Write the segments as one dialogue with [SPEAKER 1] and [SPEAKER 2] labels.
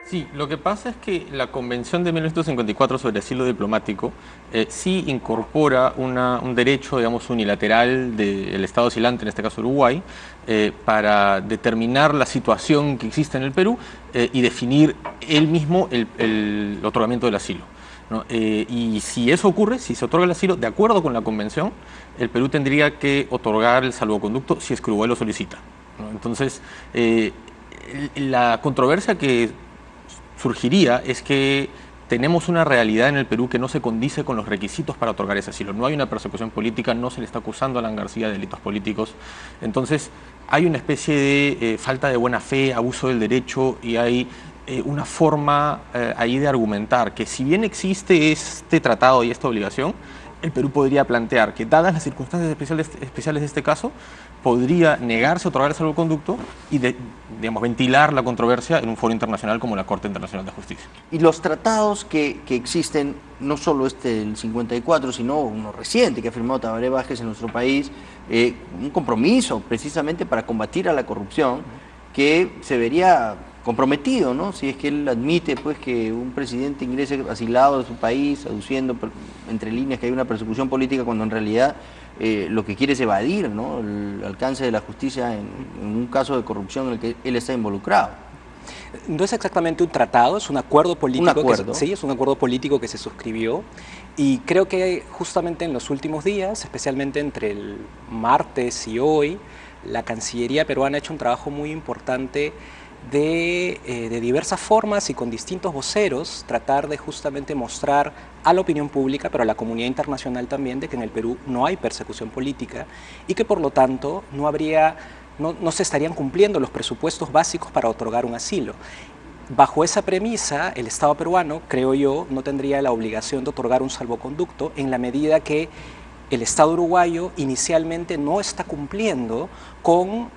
[SPEAKER 1] Sí, lo que pasa es que la Convención de 1954 sobre asilo diplomático sí incorpora un derecho, digamos, unilateral del Estado asilante, en este caso Uruguay, para determinar la situación que existe en el Perú y definir él mismo el otorgamiento del asilo, ¿no? Y si eso ocurre, si se otorga el asilo, de acuerdo con la Convención, el Perú tendría que otorgar el salvoconducto si es que Uruguay lo solicita, ¿no? Entonces, la controversia que surgiría es que tenemos una realidad en el Perú que no se condice con los requisitos para otorgar ese asilo. No hay una persecución política, no se le está acusando a Alan García de delitos políticos. Entonces, hay una especie de falta de buena fe, abuso del derecho y hay una forma ahí de argumentar que si bien existe este tratado y esta obligación, el Perú podría plantear que, dadas las circunstancias especiales de este caso, podría negarse a otorgar el salvoconducto y digamos, ventilar la controversia en un foro internacional como la Corte Internacional de Justicia.
[SPEAKER 2] Y los tratados que existen, no solo del 54, sino uno reciente que ha firmado Tabaré Vázquez en nuestro país, un compromiso precisamente para combatir a la corrupción, que se vería comprometido, ¿no? Si es que él admite pues que un presidente ingrese asilado de su país, aduciendo entre líneas que hay una persecución política, cuando en realidad lo que quiere es evadir, ¿no?, el alcance de la justicia en un caso de corrupción en el que él está involucrado.
[SPEAKER 3] No es exactamente un tratado, es un acuerdo político.
[SPEAKER 2] ¿Un acuerdo?
[SPEAKER 3] Sí, es un acuerdo político que se suscribió, y creo que justamente en los últimos días, especialmente entre el martes y hoy, la Cancillería peruana ha hecho un trabajo muy importante de diversas formas y con distintos voceros tratar de justamente mostrar a la opinión pública, pero a la comunidad internacional también, de que en el Perú no hay persecución política y que por lo tanto no se estarían cumpliendo los presupuestos básicos para otorgar un asilo. Bajo esa premisa, el Estado peruano, creo yo, no tendría la obligación de otorgar un salvoconducto en la medida que el Estado uruguayo inicialmente no está cumpliendo con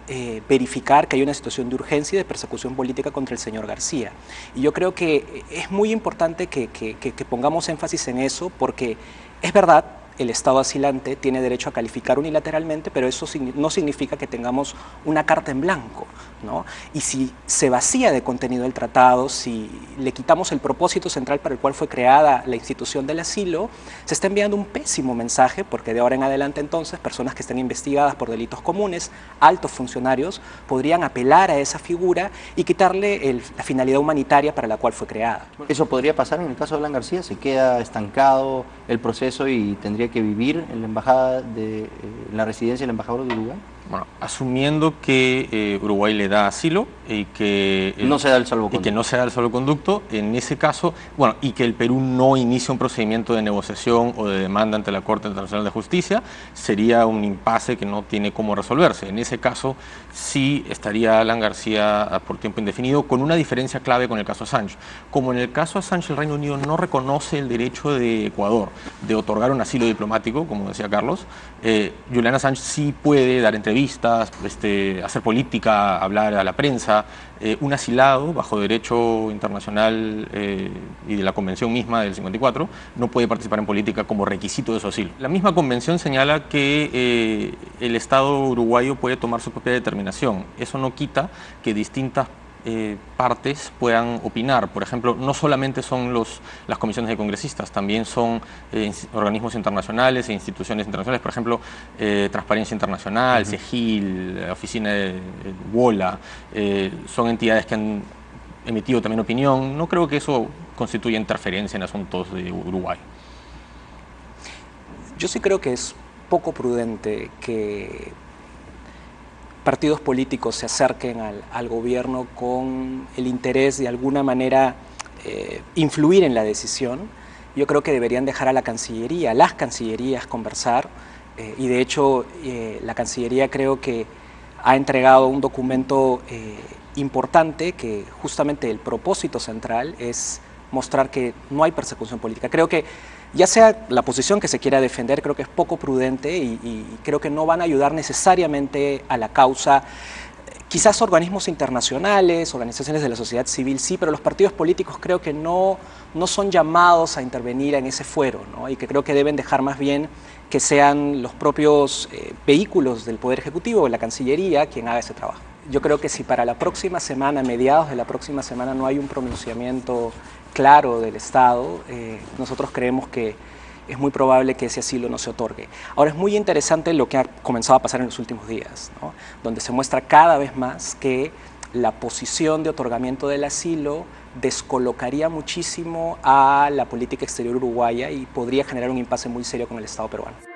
[SPEAKER 3] verificar que hay una situación de urgencia y de persecución política contra el señor García. Y yo creo que es muy importante que pongamos énfasis en eso, porque es verdad, el Estado asilante tiene derecho a calificar unilateralmente, pero eso no significa que tengamos una carta en blanco, ¿no? Y si se vacía de contenido el tratado, si le quitamos el propósito central para el cual fue creada la institución del asilo, se está enviando un pésimo mensaje, porque de ahora en adelante entonces personas que estén investigadas por delitos comunes, altos funcionarios, podrían apelar a esa figura y quitarle la finalidad humanitaria para la cual fue creada.
[SPEAKER 2] ¿Eso podría pasar en el caso de Alan García? ¿Se queda estancado el proceso y tendría que vivir en la embajada en la residencia del embajador de Uruguay?
[SPEAKER 1] Bueno, asumiendo que Uruguay le da asilo y que
[SPEAKER 2] no se da el salvoconducto.
[SPEAKER 1] Y que no se da el salvoconducto, en ese caso, bueno, y que el Perú no inicia un procedimiento de negociación o de demanda ante la Corte Internacional de Justicia, sería un impasse que no tiene cómo resolverse. En ese caso, sí estaría Alan García por tiempo indefinido, con una diferencia clave con el caso Assange. Como en el caso Assange, el Reino Unido no reconoce el derecho de Ecuador de otorgar un asilo diplomático, como decía Carlos, Julian Assange sí puede dar entrevistas, hacer política, hablar a la prensa. Un asilado bajo derecho internacional y de la convención misma del 54 no puede participar en política como requisito de su asilo. La misma convención señala que el Estado uruguayo puede tomar su propia determinación. Eso no quita que distintas partes puedan opinar. Por ejemplo, no solamente son las comisiones de congresistas, también son organismos internacionales e instituciones internacionales, por ejemplo, Transparencia Internacional, CEGIL, la oficina de WOLA, son entidades que han emitido también opinión. No creo que eso constituya interferencia en asuntos de Uruguay.
[SPEAKER 3] Yo sí creo que es poco prudente que partidos políticos se acerquen al gobierno con el interés de alguna manera influir en la decisión. Yo creo que deberían dejar a la Cancillería, las Cancillerías conversar, y de hecho la Cancillería creo que ha entregado un documento importante, que justamente el propósito central es mostrar que no hay persecución política. Creo que ya sea la posición que se quiera defender, creo que es poco prudente y creo que no van a ayudar necesariamente a la causa. Quizás organismos internacionales, organizaciones de la sociedad civil sí, pero los partidos políticos creo que no son llamados a intervenir en ese fuero, ¿no? Y que creo que deben dejar más bien que sean los propios vehículos del Poder Ejecutivo, la Cancillería, quien haga ese trabajo. Yo creo que si para la próxima semana, mediados de la próxima semana, no hay un pronunciamiento claro del Estado, nosotros creemos que es muy probable que ese asilo no se otorgue. Ahora, es muy interesante lo que ha comenzado a pasar en los últimos días, ¿no? Donde se muestra cada vez más que la posición de otorgamiento del asilo descolocaría muchísimo a la política exterior uruguaya y podría generar un impasse muy serio con el Estado peruano.